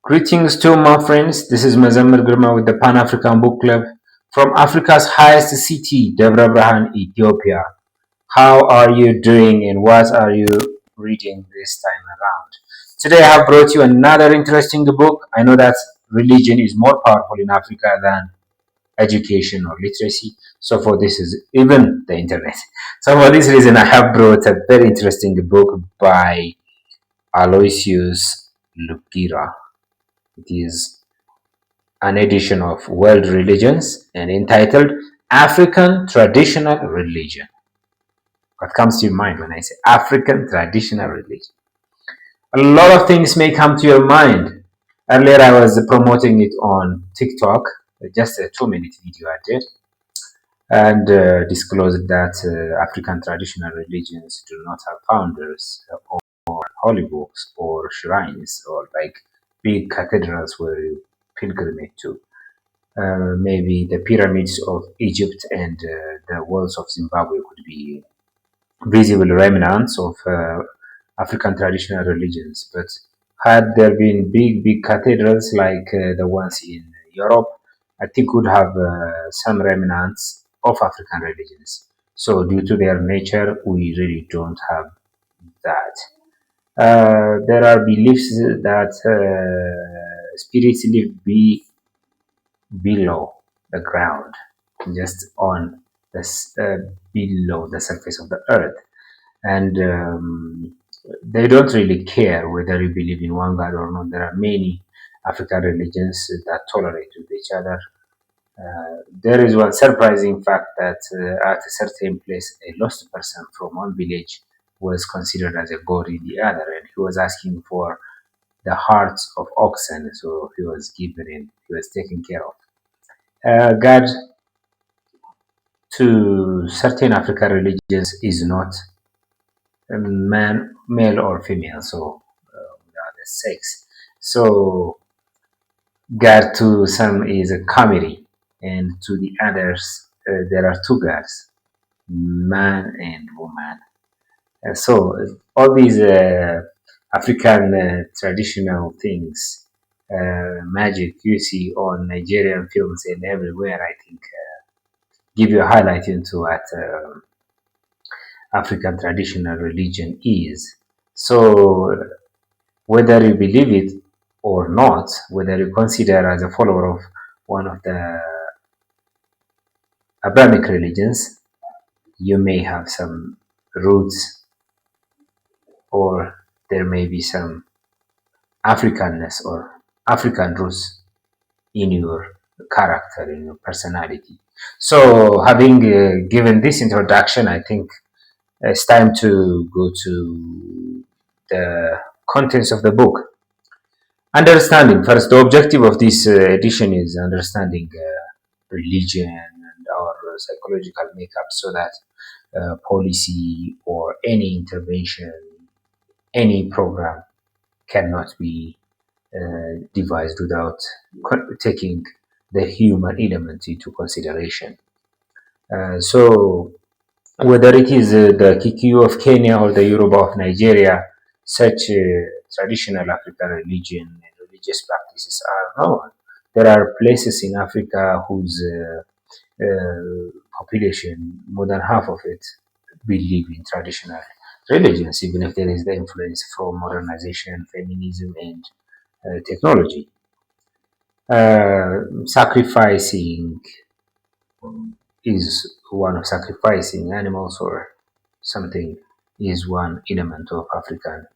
Greetings to my friends. This is Mazamir Girma with the Pan African Book Club from Africa's highest city, Devra Brahan, Ethiopia. How are you doing and what are you reading this time around? Today I have brought you another interesting book. I know that religion is more powerful in Africa than education or literacy. So for this is even the internet. So for this reason I have brought a very interesting book by Aloysius Lugira. It is an edition of World Religions and entitled African Traditional Religion. What comes to your mind when I say African Traditional Religion? A lot of things may come to your mind. Earlier I was promoting it on TikTok, just a 2-minute video I did, and disclosed that African traditional religions do not have founders or holy books or shrines or like big cathedrals where you pilgrimage to. Maybe the pyramids of Egypt and the walls of Zimbabwe could be visible remnants of African traditional religions. But had there been big cathedrals like the ones in Europe, I think would have some remnants of African religions. So due to their nature, we really don't have that. There are beliefs that spirits live below the ground, just on below the surface of the earth, and they don't really care whether you believe in one god or not. There are many African religions that tolerate with each other. There is one surprising fact that at a certain place, a lost person from one village was considered as a god in the other, and he was asking for the hearts of oxen, so he was given him, he was taken care of. God to certain African religions is not man, male or female, so the sex. So God to some is a Kamiri, and to the others there are two gods, man and woman. So all these African traditional things, magic you see on Nigerian films and everywhere, I think give you a highlight into what African traditional religion is. So whether you believe it or not, whether you consider as a follower of one of the Abrahamic religions, you may have some roots or there may be some Africanness or African roots in your character, in your personality. So having given this introduction, I think it's time to go to the contents of the book. Understanding. First, the objective of this edition is understanding religion and our psychological makeup so that policy or any intervention, any program cannot be devised without taking the human element into consideration. So whether it is the Kikuyu of Kenya or the Yoruba of Nigeria, such traditional African religion and religious practices are known. There are places in Africa whose population, more than half of it, believe in traditional religions, even if there is the influence from modernization, feminism, and technology. Sacrificing is one of sacrificing animals or something is one element of African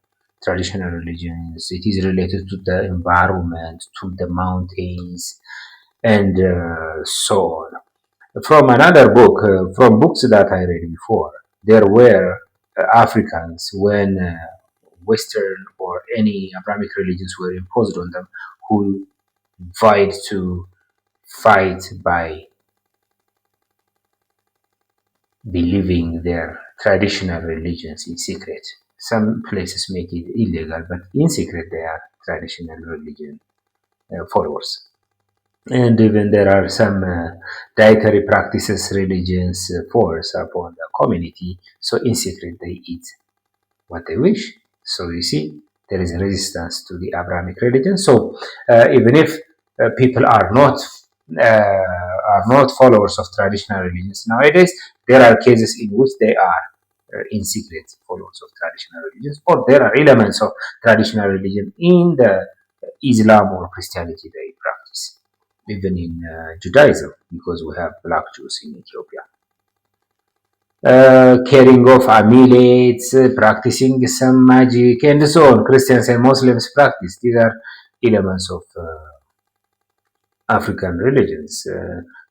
traditional religions. It is related to the environment, to the mountains, and so on. From another book, from books that I read before, there were Africans when Western or any Abrahamic religions were imposed on them who vied to fight by believing their traditional religions in secret. Some places make it illegal, but in secret they are traditional religion followers. And even there are some dietary practices religions force upon the community, so in secret they eat what they wish. So you see, there is resistance to the Abrahamic religion. So even if people are not followers of traditional religions nowadays, there are cases in which they are in secret followers of traditional religions, or there are elements of traditional religion in the Islam or Christianity they practice, even in Judaism, because we have black Jews in Ethiopia. Carrying of amulets, practicing some magic, and so on. Christians and Muslims practice. These are elements of African religions.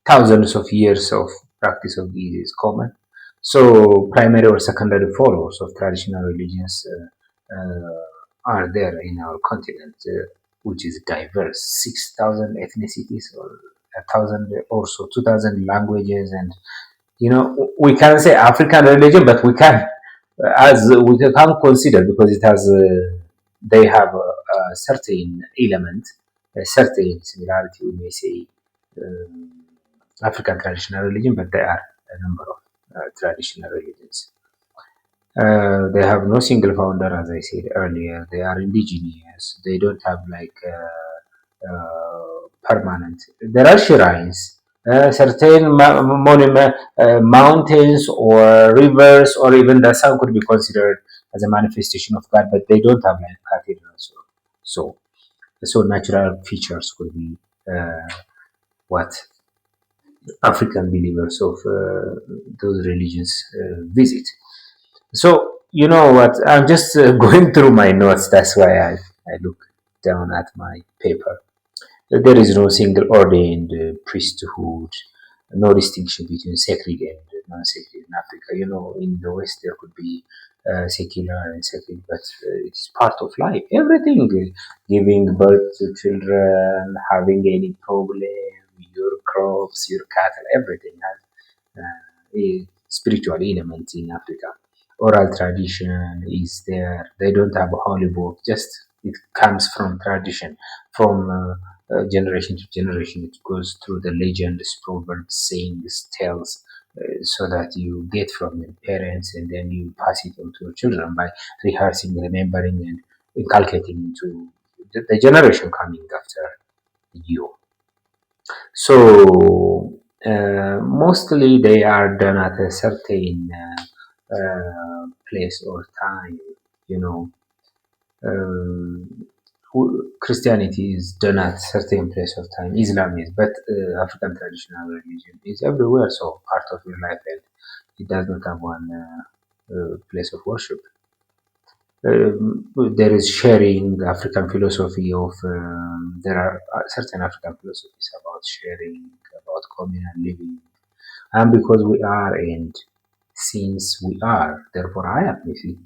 Thousands of years of practice of these is common. So, primary or secondary followers of traditional religions are there in our continent, which is diverse. 6,000 ethnicities, or 1,000, or so 2,000 languages, and we can say African religion, but we can, as we can consider, because it has, they have a certain element, a certain similarity. We may say African traditional religion, but there are a number of traditional religions. They have no single founder, as I said earlier. They are indigenous. They don't have like permanent. There are shrines, certain mountains or rivers, or even the sun could be considered as a manifestation of God, but they don't have like cathedrals. So natural features could be what African believers of those religions visit. So you know what? I'm just going through my notes. That's why I look down at my paper. There is no single ordained priesthood, no distinction between sacred and non-sacred in Africa. In the West there could be secular and sacred, but it is part of life. Everything, giving birth to children, having any problem, your crops, your cattle, everything has a spiritual element in Africa. Oral tradition is there. They don't have a holy book, just it comes from tradition, from generation to generation. It goes through the legends, proverbs, sayings, tales, so that you get from your parents, and then you pass it on to your children by rehearsing, remembering, and inculcating into the generation coming after you. So mostly they are done at a certain place or time. You know, Christianity is done at certain place of time. Islam is, but African traditional religion is everywhere. So part of your life, and it does not have one place of worship. There is sharing African philosophy of there are certain African philosophies about sharing, about communal living, and because we are, and since we are, therefore I appreciate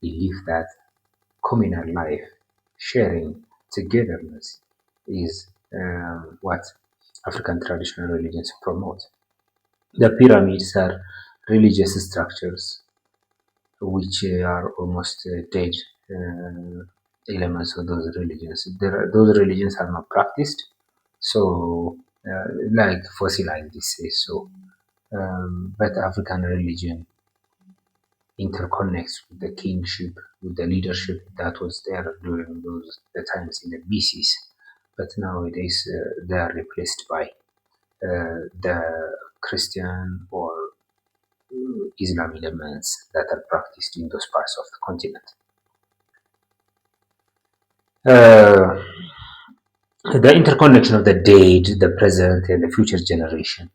believe that communal life, sharing, togetherness is what African traditional religions promote. The pyramids are religious structures which are almost dead elements of those religions. Those religions are not practiced, so like fossilized, this is so. But African religion interconnects with the kingship, with the leadership that was there during the times in the BCs. But nowadays they are replaced by the Christian or Islam elements that are practiced in those parts of the continent. The interconnection of the dead, the present, and the future generation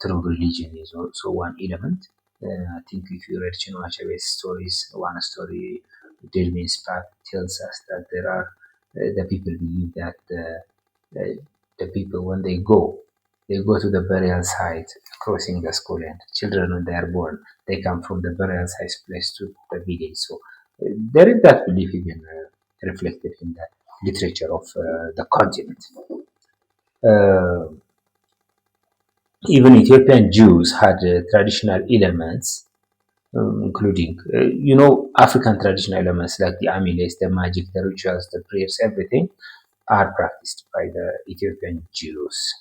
through religion is also one element. I think if you read Chinua Achebe's stories, one story, Dead Man's Path, tells us that there are the people believe that the people, when they go to the burial site, crossing the school, and children, when they are born, they come from the burial site place to the village. So there is that belief even reflected in the literature of the continent. Even Ethiopian Jews had traditional elements, including, African traditional elements like the amulets, the magic, the rituals, the prayers, everything are practiced by the Ethiopian Jews.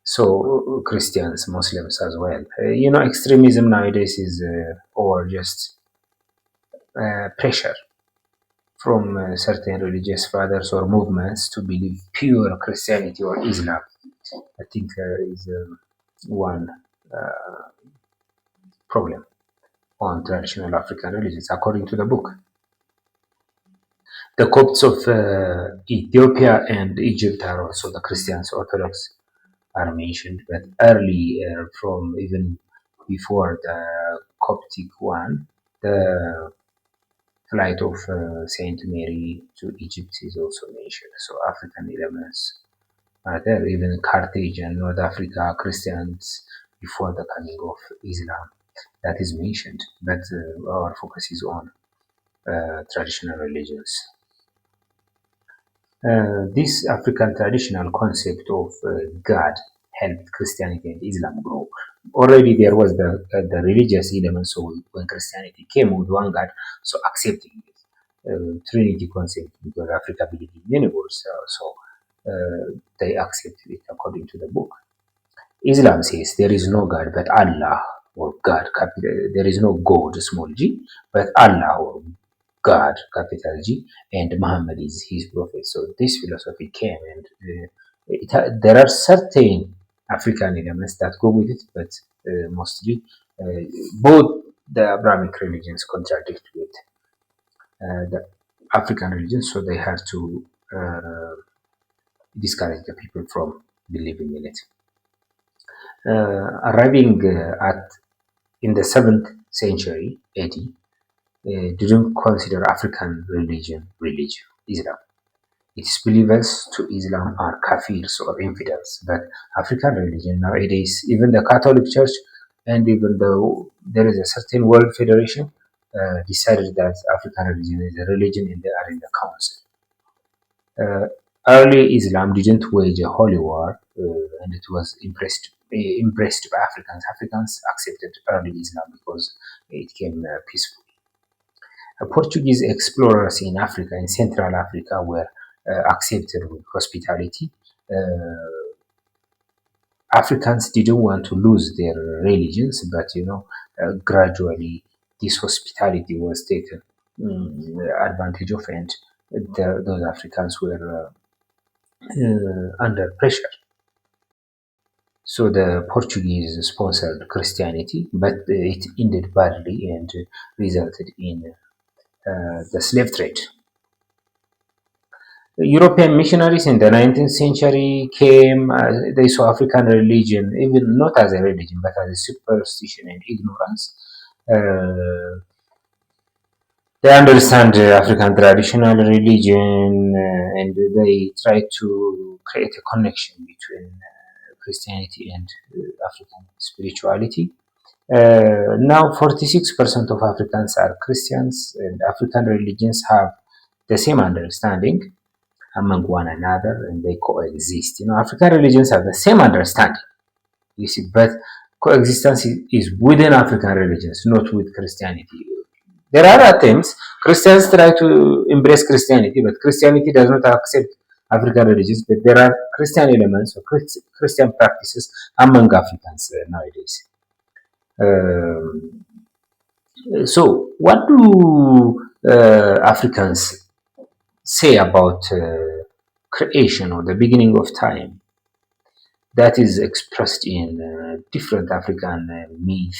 So Christians, Muslims as well. Extremism nowadays is or just pressure. from certain religious fathers or movements to believe pure Christianity or Islam. I think is one problem on traditional African religions, according to the book. The Copts of Ethiopia and Egypt are also the Christians, Orthodox are mentioned, but early from even before the Coptic one, the flight of Saint Mary to Egypt is also mentioned. So African elements are there. Even Carthage and North Africa Christians before the coming of Islam, that is mentioned. But our focus is on traditional religions. This African traditional concept of God helped Christianity and Islam grow. Already there was the religious element, so when Christianity came with one God, so accepting it. Trinity concept, because Africa believed in many gods, so they accepted it according to the book. Islam says there is no God but Allah, or God, capital. There is no God, small g, but Allah, or God, capital G, and Muhammad is his prophet. So this philosophy came, and there are certain African elements that go with it, but mostly both the Abrahamic religions contradict with the African religions, so they had to discourage the people from believing in it. Arriving at in the 7th century AD, didn't consider African religion Islam. Its believers to Islam are kafirs or infidels, but African religion nowadays, even the Catholic Church and even though there is a certain World Federation, decided that African religion is a religion and they are in the council. Early Islam didn't wage a holy war, and it was embraced by Africans. Africans accepted early Islam because it came peaceful. Portuguese explorers in Africa, in Central Africa, were accepted with hospitality. Africans didn't want to lose their religions, but gradually this hospitality was taken advantage of, and those Africans were under pressure. So the Portuguese sponsored Christianity, but it ended badly and resulted in the slave trade. The European missionaries in the 19th century came, they saw African religion, even not as a religion, but as a superstition and ignorance. They understand African traditional religion and they try to create a connection between Christianity and African spirituality. Now 46% of Africans are Christians, and African religions have the same understanding among one another, and they coexist. African religions have the same understanding, you see, but coexistence is within African religions, not with Christianity. There are attempts. Christians try to embrace Christianity, but Christianity does not accept African religions. But there are Christian elements or Christian practices among Africans nowadays. So, what do Africans say about creation or the beginning of time? That is expressed in different African myths,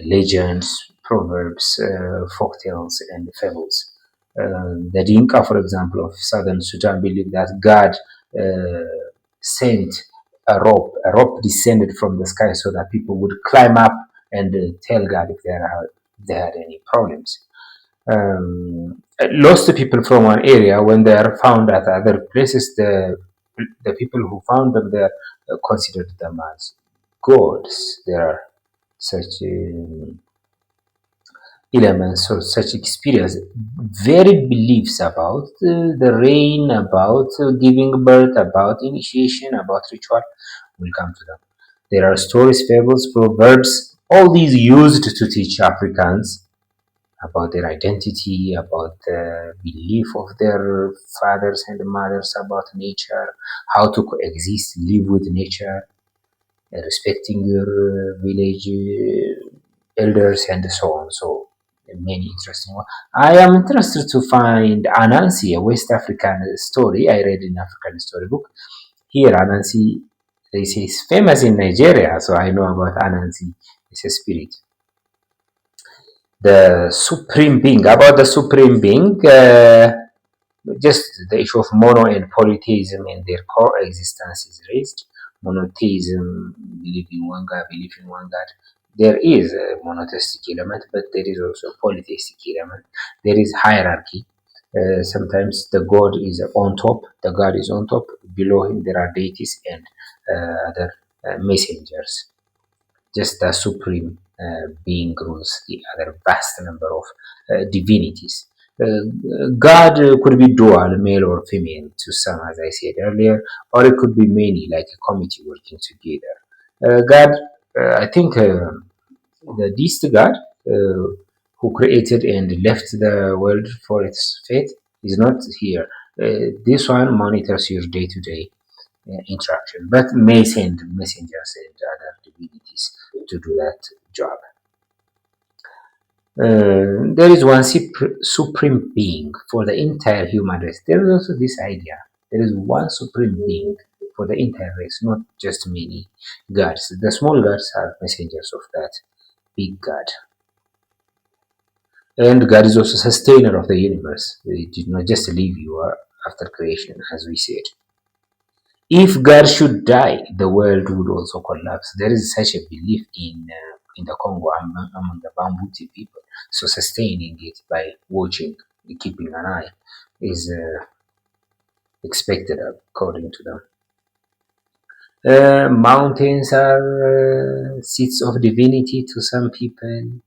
legends, proverbs, folktales, and fables. The Dinka, for example, of southern Sudan, believe that God sent a rope. A rope descended from the sky so that people would climb up and tell God if they had any problems. Lost people from one area, when they are found at other places, the people who found them there considered them as gods. There are such elements or such experience, very beliefs about the rain, about giving birth, about initiation, about ritual. We'll come to them. There are stories, fables, proverbs, all these used to teach Africans about their identity, about the belief of their fathers and mothers, about nature, how to coexist, live with nature, respecting your village elders, and so on. So Many interesting one. I am interested to find Anansi, a West African story I read in African storybook. Here, Anansi, they say, is famous in Nigeria, so I know about Anansi. It's a spirit. The supreme being. About the supreme being, just the issue of mono and polytheism and their coexistence is raised. Monotheism, believe in one God, believe in one God. There is a monotheistic element, but there is also a polytheistic element. There is hierarchy. Sometimes the God is on top, the God is on top. Below him, there are deities and other messengers. Just the supreme being rules the other vast number of divinities. God could be dual, male or female, to some, as I said earlier, or it could be many, like a committee working together. God, I think the Deist God who created and left the world for its fate is not here. This one monitors your day to day interaction, but may send messengers and other divinities to do that job. There is one supreme being for the entire human race. There is also this idea. There is one supreme being for the entire race, not just many gods. The small gods are messengers of that big God. And God is also sustainer of the universe. He did not just leave you after creation, as we said. If God should die, the world would also collapse. There is such a belief in the Congo among the Bambuti people. So sustaining it by watching, keeping an eye, is expected according to them. Mountains are seats of divinity to some people.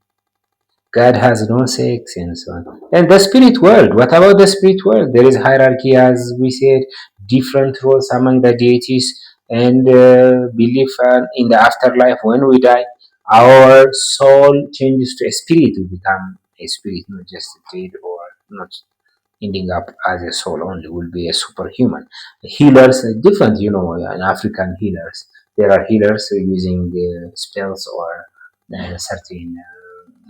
God has no sex and so on. And the spirit world, what about the spirit world? There is hierarchy, as we said, different roles among the deities, and belief in the afterlife. When we die, our soul changes to a spirit. We become a spirit, not just a dead or not ending up as a soul only, will be a superhuman. Healers are different, in African healers. There are healers using spells or certain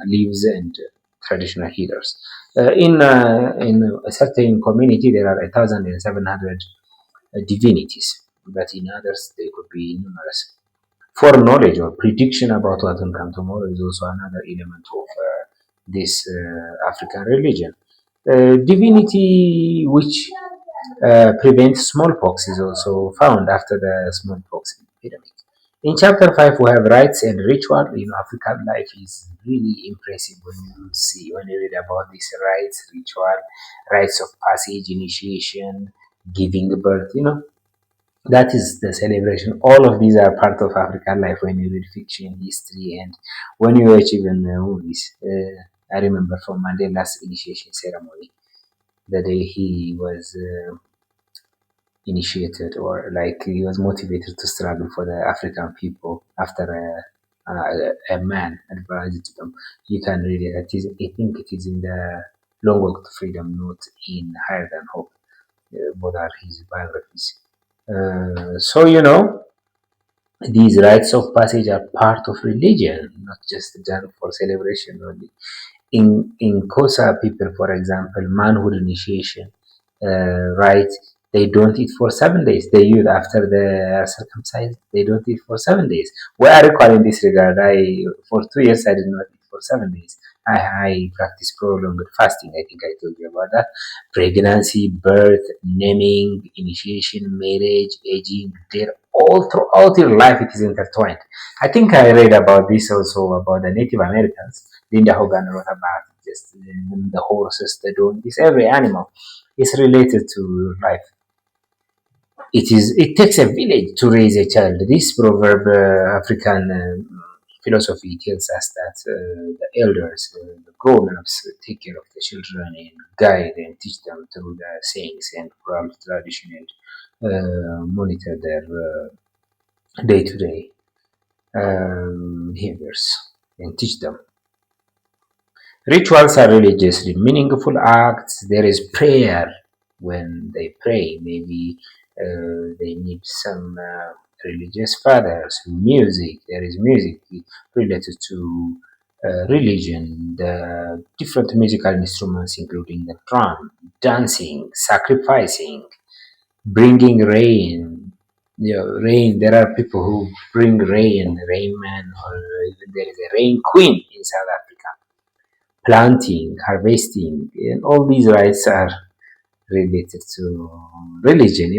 leaves and traditional healers. In a certain community, there are 1,700 divinities, but in others, they could be numerous. Foreknowledge or prediction about what will come tomorrow is also another element of this African religion. Divinity which prevents smallpox is also found after the smallpox epidemic. In chapter 5, we have rites and ritual. African life is really impressive when you read about these rites, ritual, rites of passage, initiation, giving birth. That is the celebration. All of these are part of African life when you read fiction, history, and when you watch even movies. I remember from Mandela's initiation ceremony, the day he was initiated, or like he was motivated to struggle for the African people after a man advised them. You can read it. I think it is in the Long Walk to Freedom, not in Higher Than Hope. Both are his biographies. So these rites of passage are part of religion, not just done for celebration only. In Kosa people, for example, manhood initiation right, they don't eat for 7 days. They use after they are circumcised, they don't eat for 7 days. We are equal in this regard. I for 2 years I did not eat for 7 days. I practice prolonged fasting. I think I told you about that. Pregnancy, birth, naming, initiation, marriage, aging, death, all throughout your life it is intertwined. I think I read about this also about the Native Americans. Linda Hogan wrote about just the horses, the donkeys, every animal is related to life. It takes a village to raise a child. This proverb, African philosophy, tells us that the elders, the grown-ups, take care of the children and guide and teach them through the sayings and oral tradition and monitor their day-to-day behaviors and teach them. Rituals are religiously meaningful acts. There is prayer when they pray. Maybe they need some religious fathers, music. There is music related to religion, the different musical instruments, including the drum, dancing, sacrificing, bringing rain. Rain. There are people who bring rain, rainman, or even there is a rain queen in South Africa. Planting, harvesting, and all these rites are related to religion.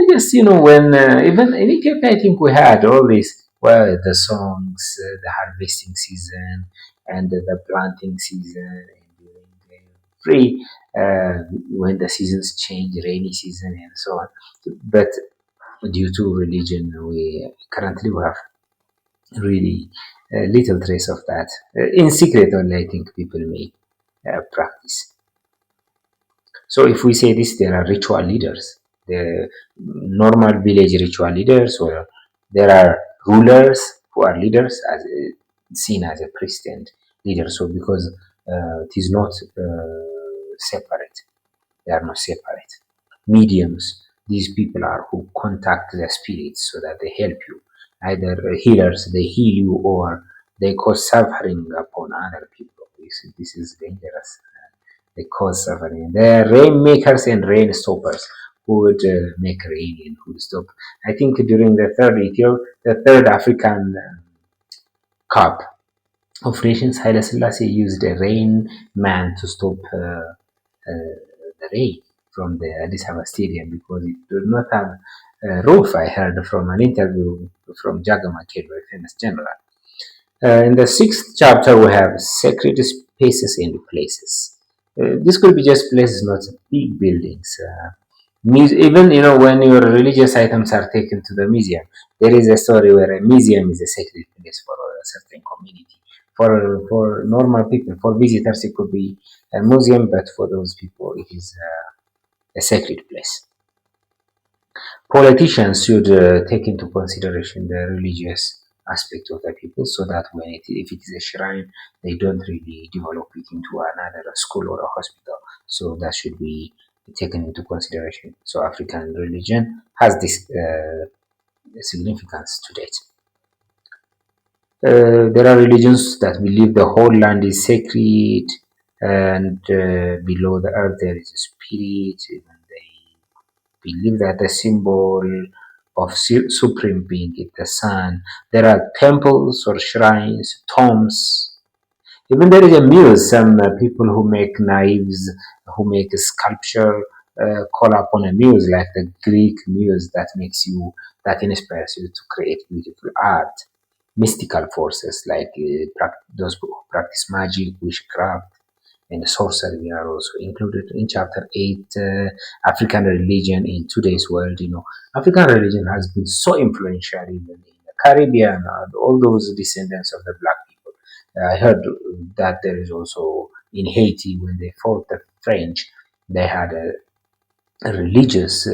Just when even in Ethiopia, I think we had all these. Well, the songs, the harvesting season, and the planting season, and during the free when the seasons change, rainy season, and so on. But due to religion, we currently have really little trace of that. In secret, only I think people may practice. So if we say this, there are ritual leaders, the normal village ritual leaders, or there are rulers who are leaders seen as a priest and leader. So because it is not separate, they are not separate. Mediums, these people are who contact the spirits so that they help you. Either healers, they heal you, or they cause suffering upon other people. This is dangerous. They cause suffering. They are rain makers and rain stoppers who would make rain and who would stop. I think during the third African Cup of Nations, Haile Selassie used a rain man to stop the rain from the Addis Ababa Stadium because it did not have a roof. I heard from an interview from Jagama Kedwa, a famous general. In the sixth chapter, we have sacred spaces and places. This could be just places, not big buildings. Even when your religious items are taken to the museum, there is a story where a museum is a sacred place for a certain community. For normal people, for visitors, it could be a museum, but for those people, it is a sacred place. Politicians should take into consideration the religious aspect of the people so that if it is a shrine, they don't really develop it into another school or a hospital. So that should be taken into consideration. So African religion has this significance to date. There are religions that believe the whole land is sacred, and below the earth there is a spirit. Even they believe that the symbol of supreme being is the sun. There are temples or shrines, tombs. Even there is a muse. Some people who make knives, who make a sculpture, call upon a muse like the Greek muse that inspires you to create beautiful art. Mystical forces like those who practice magic, witchcraft, and sorcery are also included in chapter 8. African religion in today's world. African religion has been so influential even in the Caribbean, all those descendants of the black people. I heard that there is also in Haiti when they fought the French, they had a religious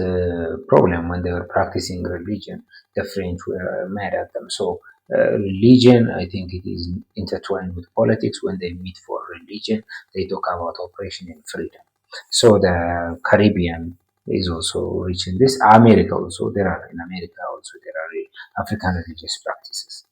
problem when they were practicing religion. The French were mad at them. So religion, I think it is intertwined with politics. When they meet for religion, they talk about oppression and freedom. So the Caribbean is also rich in this. America also, there are in America also there are African religious practices.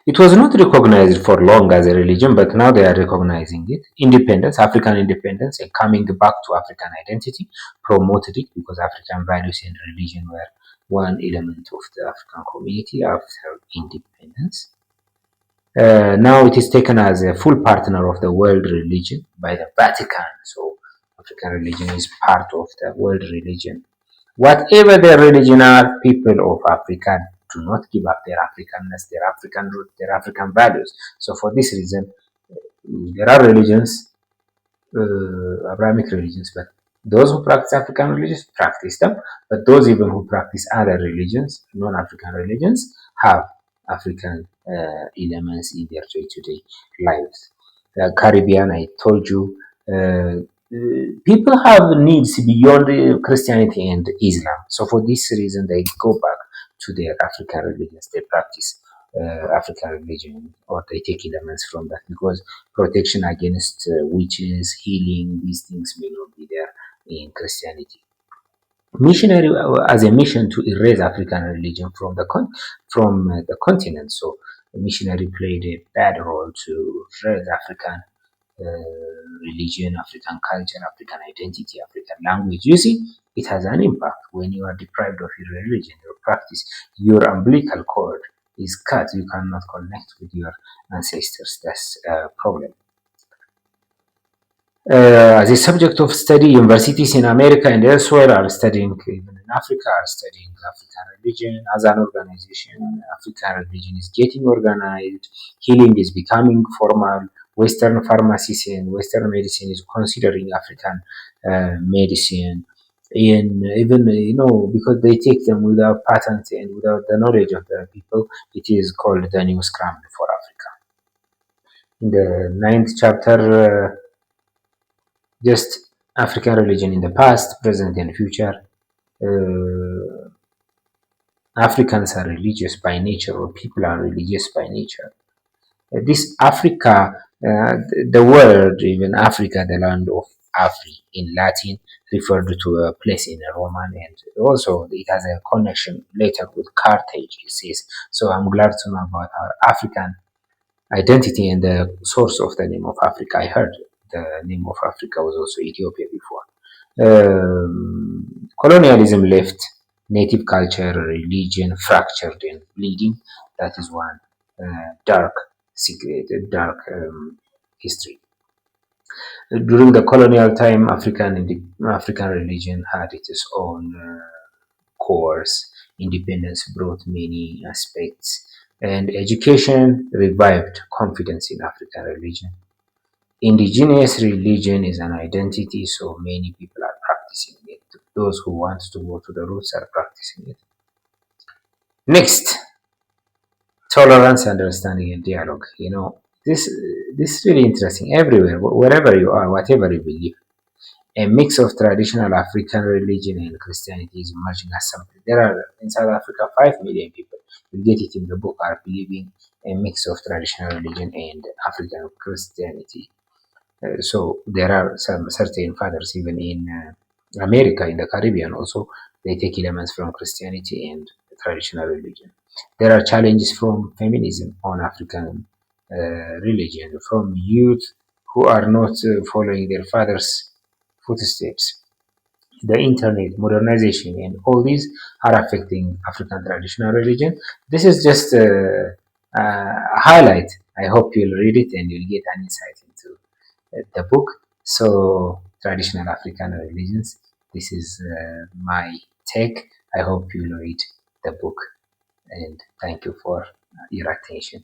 It was not recognized for long as a religion, but now they are recognizing it. Independence, African independence, and coming back to African identity promoted it because African values and religion were one element of the African community after independence. Now it is taken as a full partner of the world religion by the Vatican. So African religion is part of the world religion. Whatever their religion are, people of Africa do not give up their Africanness, their African root, their African values. So for this reason, there are religions, Abrahamic religions, but those who practice African religions practice them, but those even who practice other religions, non-African religions, have African elements in their day-to-day lives. The Caribbean, I told you, people have needs beyond Christianity and Islam. So for this reason, they go back to their African religions. They practice African religion, or they take elements from that because protection against witches, healing, these things may not be there in Christianity. Missionary as a mission to erase African religion from the continent. So missionary played a bad role to raise African religion, African culture, African identity, African language. You see, it has an impact when you are deprived of your religion, your practice, your umbilical cord is cut. You cannot connect with your ancestors. That's a problem. As a subject of study, universities in America and elsewhere are studying, even in Africa, are studying African religion as an organization. African religion is getting organized, healing is becoming formal. Western pharmacies and Western medicine is considering African medicine. And even, because they take them without patent and without the knowledge of the people, it is called the new scramble for Africa. In the ninth chapter, just African religion in the past, present, and future. Uh, Africans are religious by nature, or people are religious by nature. This Africa, the word, even Africa, the land of Afri in Latin, referred to a place in a Roman, and also it has a connection later with Carthage, it says. So I'm glad to know about our African identity and the source of the name of Africa. I heard the name of Africa was also Ethiopia before. Colonialism left native culture, religion fractured and bleeding. That is one dark secret, dark history. During the colonial time, African religion had its own course. Independence brought many aspects, and education revived confidence in African religion. Indigenous religion is an identity, so many people are practicing it. Those who want to go to the roots are practicing it. Next, tolerance, understanding, and dialogue. This is really interesting. Everywhere, wherever you are, whatever you believe, a mix of traditional African religion and Christianity is emerging as something. There are in South Africa 5 million people. You get it in the book are believing a mix of traditional religion and African Christianity. So there are some certain fathers even in America, in the Caribbean also, they take elements from Christianity and traditional religion. There are challenges from feminism on African religion, from youth who are not following their fathers' footsteps. The internet, modernization, and all these are affecting African traditional religion. This is just a highlight. I hope you'll read it and you'll get an insight into the book. So, traditional African religions. This is my take. I hope you read the book and thank you for your attention.